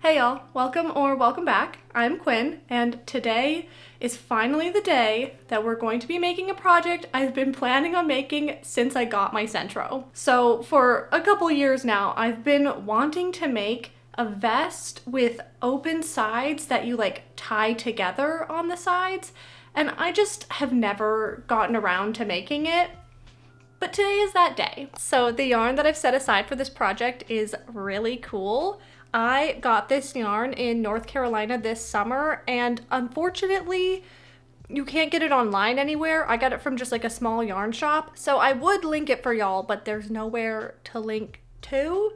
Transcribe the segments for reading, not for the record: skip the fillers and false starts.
Hey y'all, welcome back. I'm Quinn, and today is finally the day that we're going to be making a project I've been planning on making since I got my Sentro. So for a couple years now, I've been wanting to make a vest with open sides that you like tie together on the sides, and I just have never gotten around to making it. But today is that day. So the yarn that I've set aside for this project is really cool. I got this yarn in North Carolina this summer, and unfortunately, you can't get it online anywhere. I got it from just like a small yarn shop. So I would link it for y'all, but there's nowhere to link to.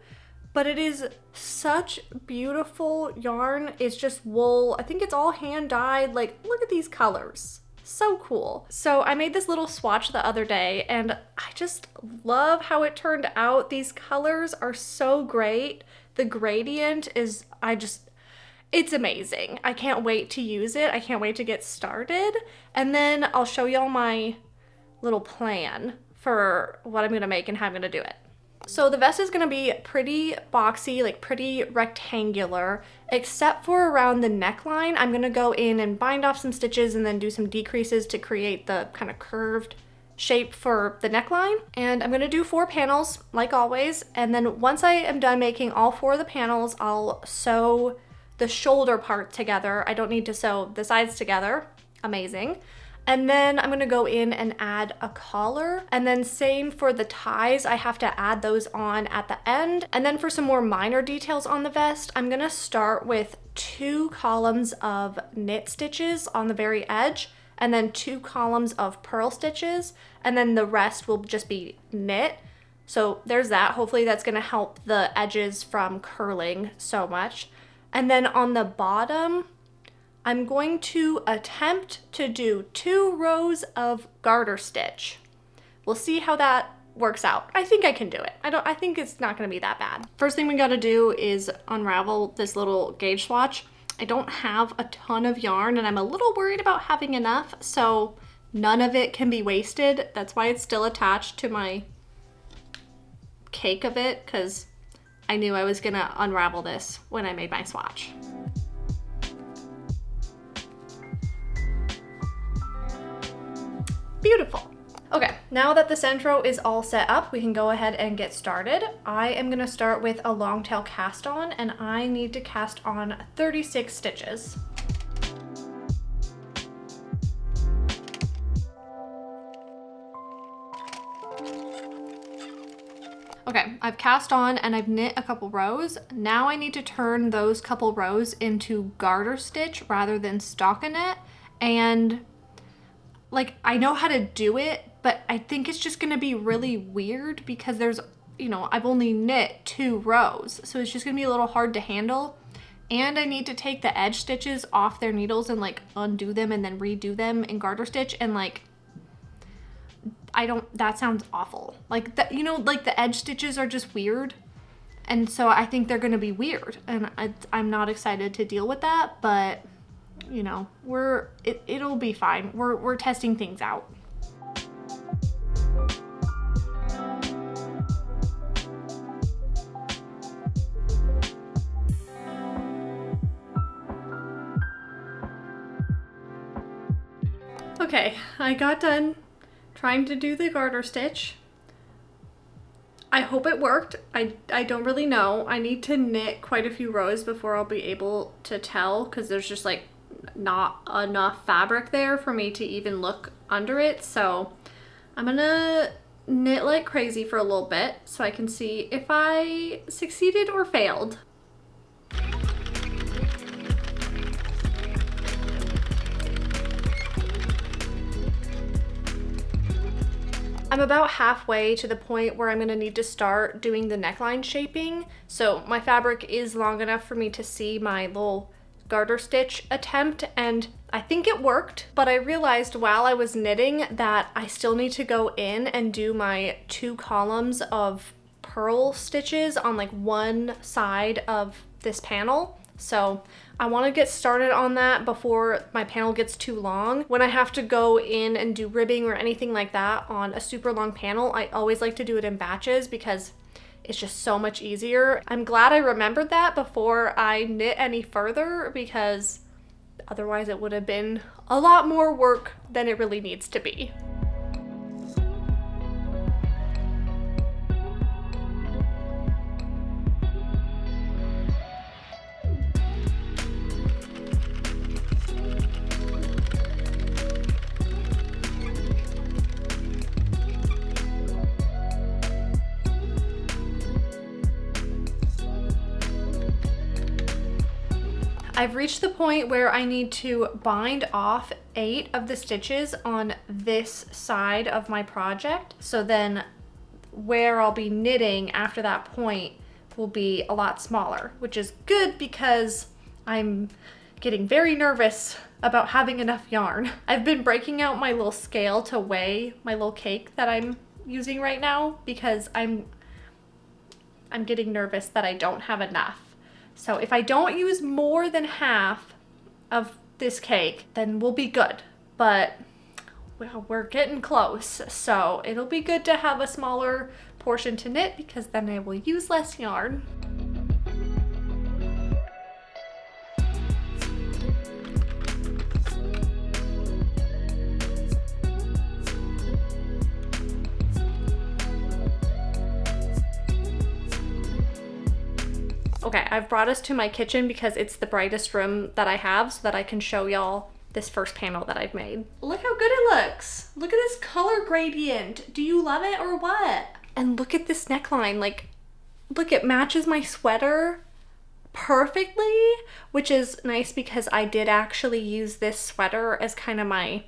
But it is such beautiful yarn. It's just wool. I think it's all hand dyed. Like, look at these colors. So cool. So I made this little swatch the other day, and I just love how it turned out. These colors are so great. The gradient is, it's amazing. I can't wait to use it. I can't wait to get started. And then I'll show y'all my little plan for what I'm gonna make and how I'm gonna do it. So the vest is gonna be pretty boxy, like pretty rectangular, except for around the neckline. I'm gonna go in and bind off some stitches and then do some decreases to create the kind of curved shape for the neckline. And I'm gonna do 4 panels like always. And then once I am done making all 4 of the panels, I'll sew the shoulder part together. I don't need to sew the sides together. Amazing. And then I'm gonna go in and add a collar. And then same for the ties, I have to add those on at the end. And then for some more minor details on the vest, I'm gonna start with 2 columns of knit stitches on the very edge, and then 2 columns of purl stitches, and then the rest will just be knit. So there's that. Hopefully that's gonna help the edges from curling so much. And then on the bottom, I'm going to attempt to do 2 rows of garter stitch. We'll see how that works out. I think I can do it. I think it's not gonna be that bad. First thing we gotta do is unravel this little gauge swatch. I don't have a ton of yarn, and I'm a little worried about having enough, so none of it can be wasted. That's why it's still attached to my cake of it, because I knew I was gonna unravel this when I made my swatch. Beautiful. Okay, now that the Sentro is all set up, we can go ahead and get started. I am gonna start with a long tail cast on, and I need to cast on 36 stitches. Okay, I've cast on and I've knit a couple rows. Now I need to turn those couple rows into garter stitch rather than stockinette, and like, I know how to do it, but I think it's just gonna be really weird because there's, I've only knit 2 rows, so it's just gonna be a little hard to handle. And I need to take the edge stitches off their needles and like undo them and then redo them in garter stitch, and like, that sounds awful. Like, like the edge stitches are just weird. And so I think they're gonna be weird, and I'm not excited to deal with that, but it'll be fine. We're testing things out. Okay, I got done trying to do the garter stitch. I hope it worked. I don't really know. I need to knit quite a few rows before I'll be able to tell, because there's just like not enough fabric there for me to even look under it. So I'm gonna knit like crazy for a little bit so I can see if I succeeded or failed. I'm about halfway to the point where I'm gonna need to start doing the neckline shaping. So my fabric is long enough for me to see my little garter stitch attempt, and I think it worked, but I realized while I was knitting that I still need to go in and do my 2 columns of purl stitches on like one side of this panel. So I want to get started on that before my panel gets too long. When I have to go in and do ribbing or anything like that on a super long panel, I always like to do it in batches because it's just so much easier. I'm glad I remembered that before I knit any further, because otherwise it would have been a lot more work than it really needs to be. I've reached the point where I need to bind off 8 of the stitches on this side of my project. So then where I'll be knitting after that point will be a lot smaller, which is good because I'm getting very nervous about having enough yarn. I've been breaking out my little scale to weigh my little cake that I'm using right now because I'm getting nervous that I don't have enough. So if I don't use more than half of this cake, then we'll be good. But well, we're getting close. So it'll be good to have a smaller portion to knit because then I will use less yarn. Okay, I've brought us to my kitchen because it's the brightest room that I have so that I can show y'all this first panel that I've made. Look how good it looks. Look at this color gradient. Do you love it or what? And look at this neckline. Like, look, it matches my sweater perfectly, which is nice because I did actually use this sweater as kind of my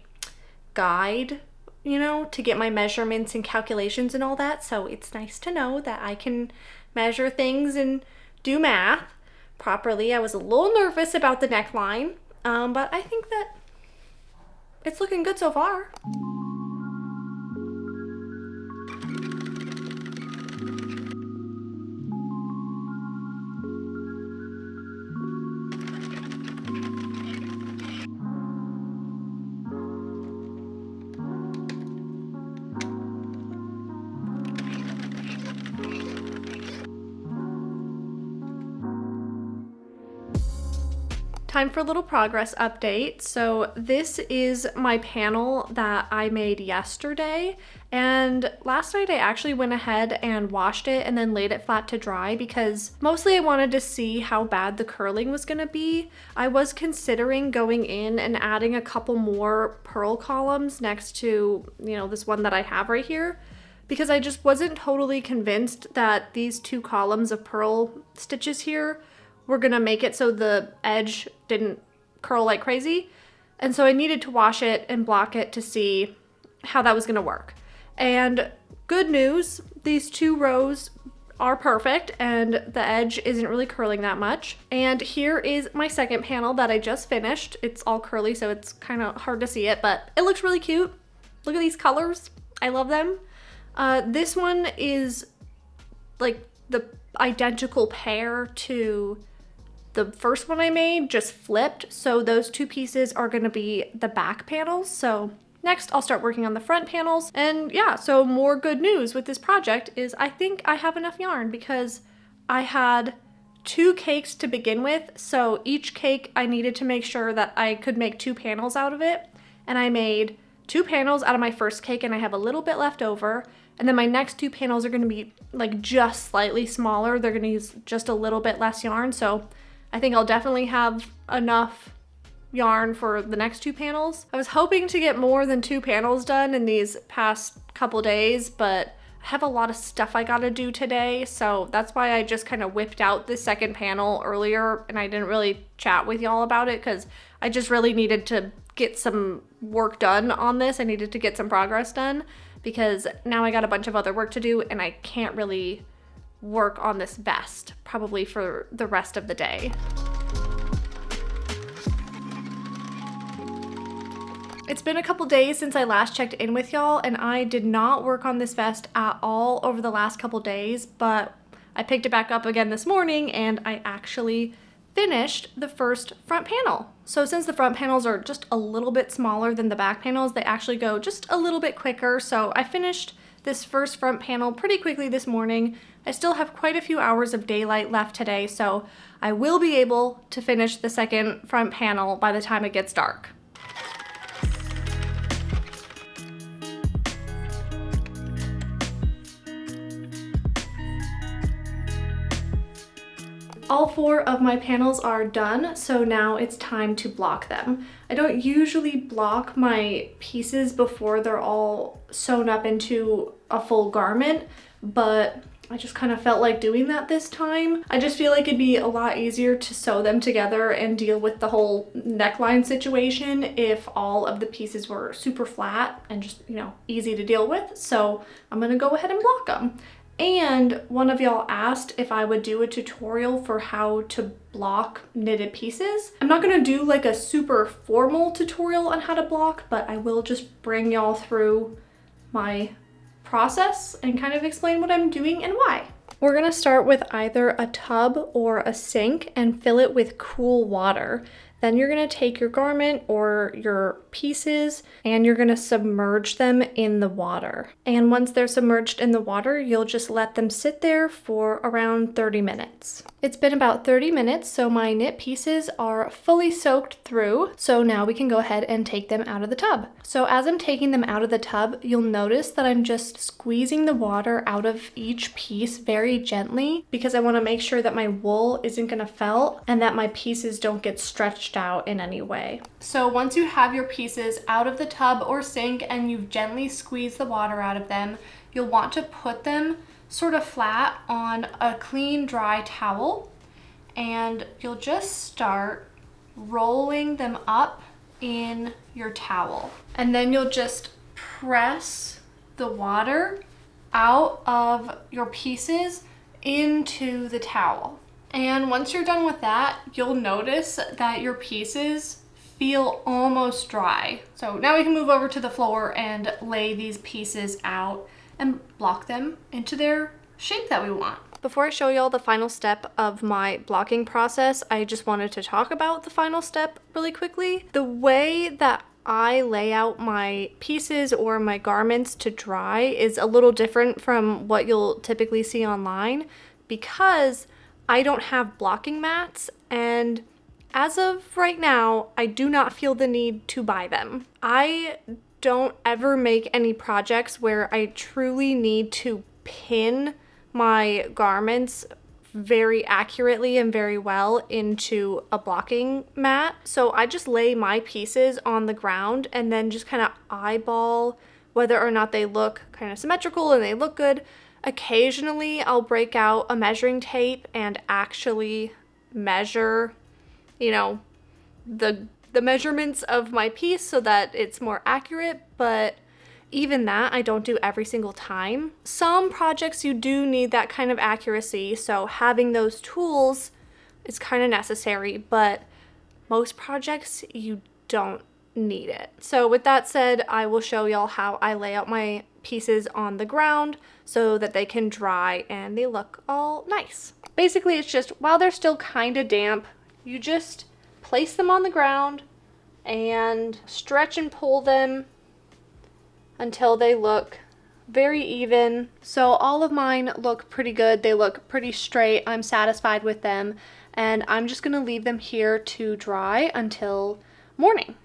guide, you know, to get my measurements and calculations and all that. So it's nice to know that I can measure things and do math properly. I was a little nervous about the neckline, but I think that it's looking good so far. Time for a little progress update. So this is my panel that I made yesterday, and last night I actually went ahead and washed it and then laid it flat to dry because mostly I wanted to see how bad the curling was gonna be. I was considering going in and adding a couple more purl columns next to, you know, this one that I have right here, because I just wasn't totally convinced that these 2 columns of purl stitches here were gonna make it so the edge didn't curl like crazy. And so I needed to wash it and block it to see how that was gonna work. And good news, these 2 rows are perfect and the edge isn't really curling that much. And here is my second panel that I just finished. It's all curly, so it's kind of hard to see it, but it looks really cute. Look at these colors, I love them. This one is like the identical pair to the first one I made, just flipped. So those 2 pieces are gonna be the back panels. So next I'll start working on the front panels. And yeah, so more good news with this project is I think I have enough yarn because I had 2 cakes to begin with. So each cake I needed to make sure that I could make 2 panels out of it. And I made 2 panels out of my first cake and I have a little bit left over. And then my next 2 panels are gonna be like just slightly smaller. They're gonna use just a little bit less yarn. So I think I'll definitely have enough yarn for the next 2 panels. I was hoping to get more than 2 panels done in these past couple days, but I have a lot of stuff I gotta do today, so that's why I just kind of whipped out the second panel earlier and I didn't really chat with y'all about it because I just really needed to get some work done on this. I needed to get some progress done because now I got a bunch of other work to do and I can't really work on this vest probably for the rest of the day. It's been a couple days since I last checked in with y'all and I did not work on this vest at all over the last couple days, but I picked it back up again this morning and I actually finished the first front panel. So since the front panels are just a little bit smaller than the back panels, they actually go just a little bit quicker. So I finished this first front panel pretty quickly this morning. I still have quite a few hours of daylight left today, so I will be able to finish the second front panel by the time it gets dark. All 4 of my panels are done, so now it's time to block them. I don't usually block my pieces before they're all sewn up into a full garment, but I just kind of felt like doing that this time. I just feel like it'd be a lot easier to sew them together and deal with the whole neckline situation if all of the pieces were super flat and just, you know, easy to deal with. So I'm gonna go ahead and block them. And one of y'all asked if I would do a tutorial for how to block knitted pieces. I'm not gonna do like a super formal tutorial on how to block, but I will just bring y'all through my process and kind of explain what I'm doing and why. We're gonna start with either a tub or a sink and fill it with cool water. Then you're gonna take your garment or your pieces and you're gonna submerge them in the water. And once they're submerged in the water, you'll just let them sit there for around 30 minutes. It's been about 30 minutes, so my knit pieces are fully soaked through. So now we can go ahead and take them out of the tub. So as I'm taking them out of the tub, you'll notice that I'm just squeezing the water out of each piece very gently because I wanna make sure that my wool isn't gonna felt and that my pieces don't get stretched out in any way. So once you have your pieces out of the tub or sink and you've gently squeezed the water out of them, you'll want to put them sort of flat on a clean, dry towel, and you'll just start rolling them up in your towel. And then you'll just press the water out of your pieces into the towel. And once you're done with that, you'll notice that your pieces feel almost dry. So now we can move over to the floor and lay these pieces out and block them into their shape that we want. Before I show y'all the final step of my blocking process, I just wanted to talk about the final step really quickly. The way that I lay out my pieces or my garments to dry is a little different from what you'll typically see online because I don't have blocking mats, and as of right now, I do not feel the need to buy them. I don't ever make any projects where I truly need to pin my garments very accurately and very well into a blocking mat. So I just lay my pieces on the ground and then just kind of eyeball whether or not they look kind of symmetrical and they look good. Occasionally I'll break out a measuring tape and actually measure, you know, the measurements of my piece so that it's more accurate, but even that I don't do every single time. Some projects you do need that kind of accuracy, so having those tools is kind of necessary, but most projects you don't need it. So with that said, I will show y'all how I lay out my pieces on the ground so that they can dry and they look all nice. Basically, it's just while they're still kind of damp, you just place them on the ground and stretch and pull them until they look very even. So all of mine look pretty good. They look pretty straight. I'm satisfied with them, and I'm just gonna leave them here to dry until morning.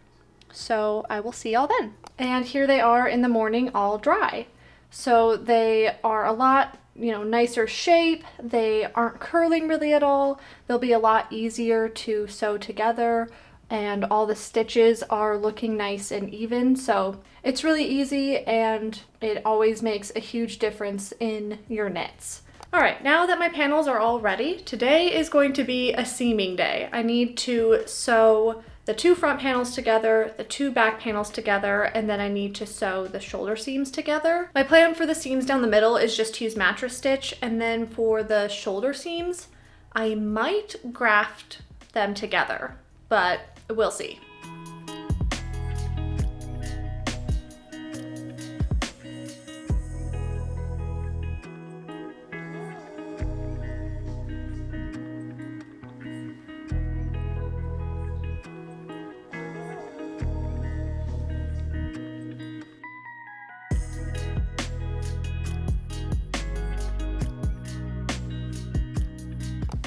So I will see y'all then. And here they are in the morning, all dry. So they are a lot, you know, nicer shape. They aren't curling really at all. They'll be a lot easier to sew together, and all the stitches are looking nice and even. So it's really easy, and it always makes a huge difference in your knits. All right, now that my panels are all ready, today is going to be a seaming day. I need to sew the 2 front panels together, the 2 back panels together, and then I need to sew the shoulder seams together. My plan for the seams down the middle is just to use mattress stitch, and then for the shoulder seams, I might graft them together, but we'll see.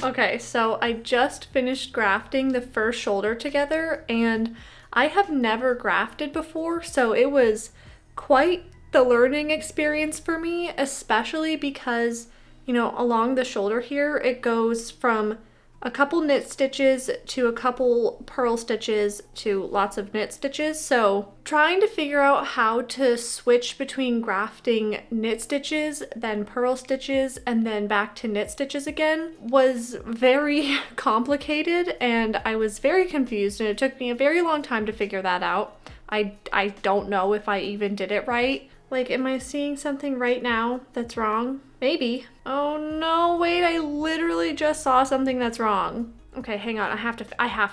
Okay, so I just finished grafting the first shoulder together, and I have never grafted before, so it was quite the learning experience for me, especially because, you know, along the shoulder here, it goes from a couple knit stitches to a couple purl stitches to lots of knit stitches. So trying to figure out how to switch between grafting knit stitches, then purl stitches, and then back to knit stitches again was very complicated, and I was very confused, and it took me a very long time to figure that out. I don't know if I even did it right. Like, am I seeing something right now that's wrong? Maybe. Oh no, wait, I literally just saw something that's wrong. Okay, hang on, I have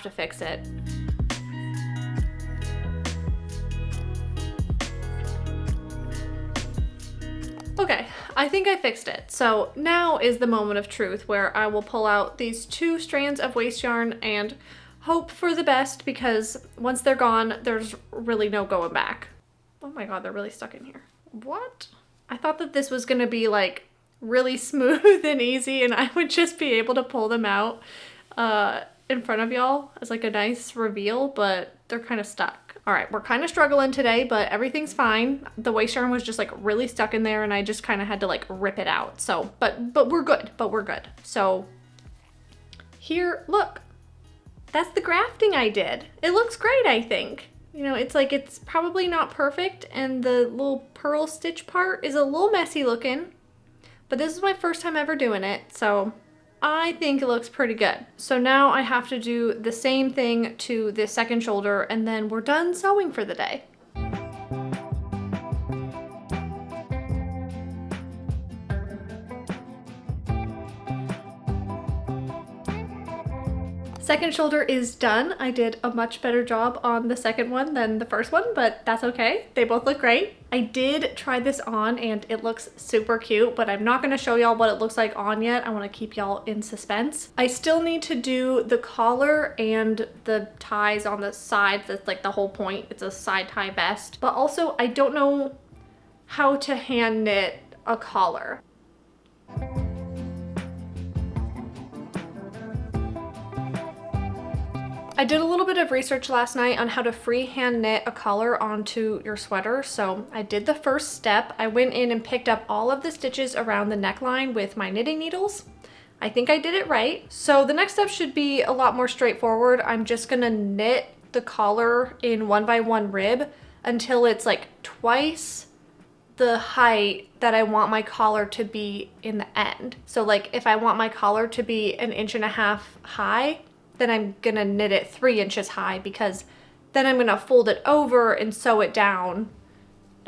to fix it. Okay, I think I fixed it. So now is the moment of truth where I will pull out these 2 strands of waste yarn and hope for the best, because once they're gone, there's really no going back. Oh my god, they're really stuck in here. What? I thought that this was gonna be like really smooth and easy and I would just be able to pull them out in front of y'all as like a nice reveal, but they're kind of stuck. All right, we're kind of struggling today, but everything's fine. The waste yarn was just like really stuck in there and I just kind of had to like rip it out. So, but we're good, So here, look, that's the grafting I did. It looks great, I think. You know, it's like, it's probably not perfect and the little purl stitch part is a little messy looking, but this is my first time ever doing it, so I think it looks pretty good. So now I have to do the same thing to the second shoulder and then we're done sewing for the day. Second shoulder is done. I did a much better job on the second one than the first one, but that's okay. They both look great. I did try this on and it looks super cute, but I'm not gonna show y'all what it looks like on yet. I wanna keep y'all in suspense. I still need to do the collar and the ties on the sides. That's like the whole point. It's a side tie vest. But also I don't know how to hand knit a collar. I did a little bit of research last night on how to freehand knit a collar onto your sweater. So I did the first step. I went in and picked up all of the stitches around the neckline with my knitting needles. I think I did it right. So the next step should be a lot more straightforward. I'm just gonna knit the collar in 1x1 rib until it's like twice the height that I want my collar to be in the end. So like if I want my collar to be 1.5 inches high, then I'm gonna knit it 3 inches high, because then I'm gonna fold it over and sew it down,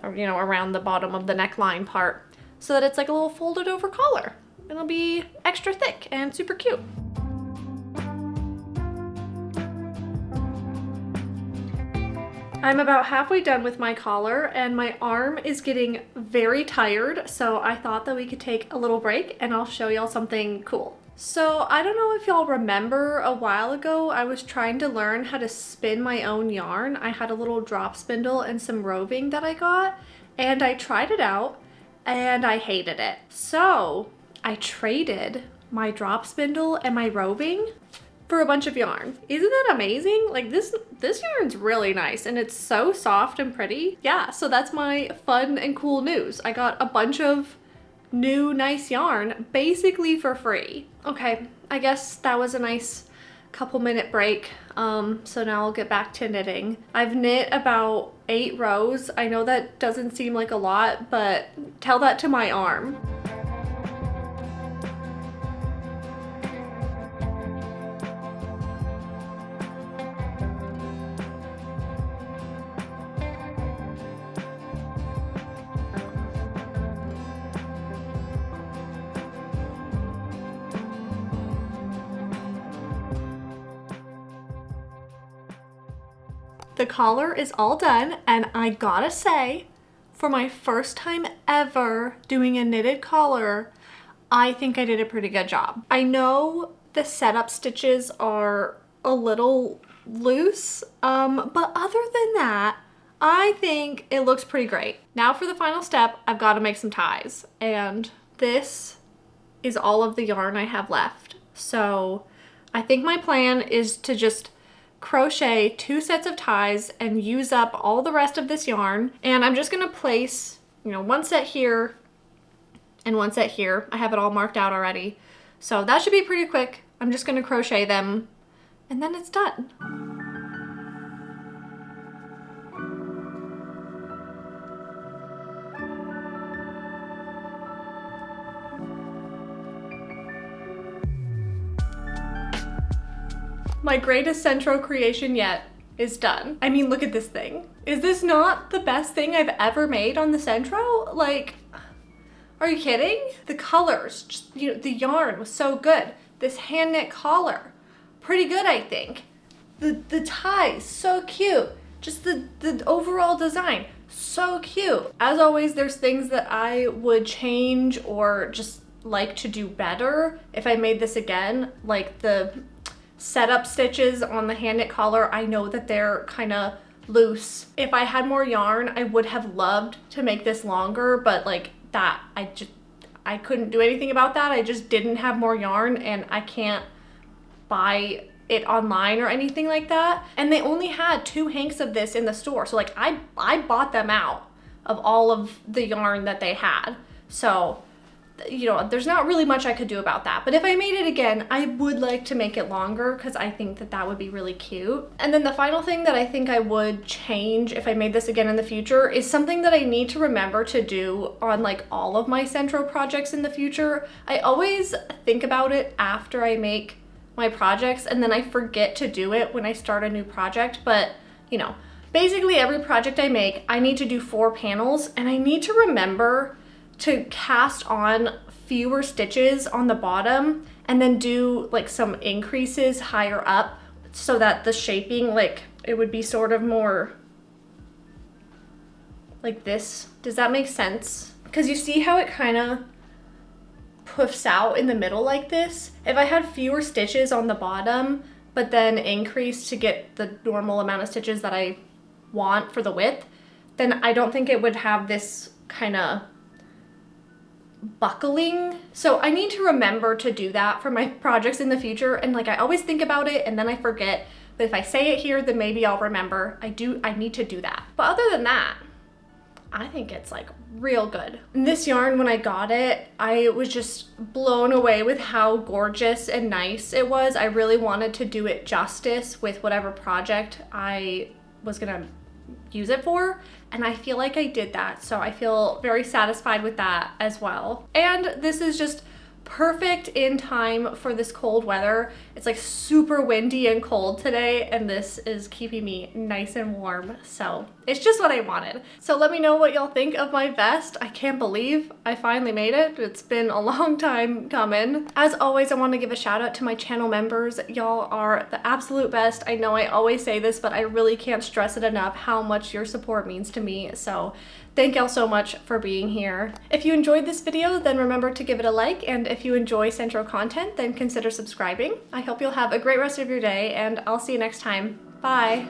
or, you know, around the bottom of the neckline part so that it's like a little folded over collar. It'll be extra thick and super cute. I'm about halfway done with my collar and my arm is getting very tired, so I thought that we could take a little break and I'll show y'all something cool. So I don't know if y'all remember, a while ago I was trying to learn how to spin my own yarn. I had a little drop spindle and some roving that I got, and I tried it out and I hated it. So I traded my drop spindle and my roving for a bunch of yarn. Isn't that amazing? Like this yarn's really nice and it's so soft and pretty. Yeah, so that's my fun and cool news. I got a bunch of new nice yarn basically for free. Okay, I guess that was a nice couple minute break. So now I'll get back to knitting. I've knit about 8 rows. I know that doesn't seem like a lot, but tell that to my arm. The collar is all done, and I gotta say, for my first time ever doing a knitted collar, I think I did a pretty good job. I know the setup stitches are a little loose, but other than that, I think it looks pretty great. Now for the final step, I've got to make some ties, and this is all of the yarn I have left. So I think my plan is to just crochet 2 sets of ties and use up all the rest of this yarn. And I'm just gonna place, you know, 1 set here and 1 set here. I have it all marked out already. So that should be pretty quick. I'm just gonna crochet them and then it's done. My greatest centro creation yet is done. I mean, look at this thing. Is this not the best thing I've ever made on the centro? Like, are you kidding? The colors, just, you know, the yarn was so good. This hand knit collar, pretty good, I think. The ties, so cute. Just the overall design, so cute. As always, there's things that I would change or just like to do better if I made this again, like the setup stitches on the hand knit collar. I know that they're kind of loose. If I had more yarn, I would have loved to make this longer, but like that, I couldn't do anything about that. I just didn't have more yarn and I can't buy it online or anything like that. And they only had 2 hanks of this in the store. So like I bought them out of all of the yarn that they had. So, you know, there's not really much I could do about that. But if I made it again, I would like to make it longer because I think that that would be really cute. And then the final thing that I think I would change if I made this again in the future is something that I need to remember to do on like all of my centro projects in the future. I always think about it after I make my projects and then I forget to do it when I start a new project. But, you know, basically every project I make, I need to do 4 panels and I need to remember to cast on fewer stitches on the bottom and then do like some increases higher up so that the shaping, like it would be sort of more like this. Does that make sense? Because you see how it kind of puffs out in the middle like this? If I had fewer stitches on the bottom but then increase to get the normal amount of stitches that I want for the width, then I don't think it would have this kind of buckling. So I need to remember to do that for my projects in the future. And like I always think about it and then I forget, but if I say it here, then maybe I'll remember. I need to do that. But other than that, I think it's like real good. And this yarn, when I got it, I was just blown away with how gorgeous and nice it was. I really wanted to do it justice with whatever project I was gonna use it for, and I feel like I did that, so I feel very satisfied with that as well. And this is just perfect in time for this cold weather. It's like super windy and cold today, and this is keeping me nice and warm, so it's just what I wanted. So let me know what y'all think of my vest. I can't believe I finally made it. It's been a long time coming. As always, I want to give a shout out to my channel members. Y'all are the absolute best. I know I always say this, but I really can't stress it enough how much your support means to me, so thank y'all so much for being here. If you enjoyed this video, then remember to give it a like, and if you enjoy Centro content, then consider subscribing. I hope you'll have a great rest of your day, and I'll see you next time. Bye!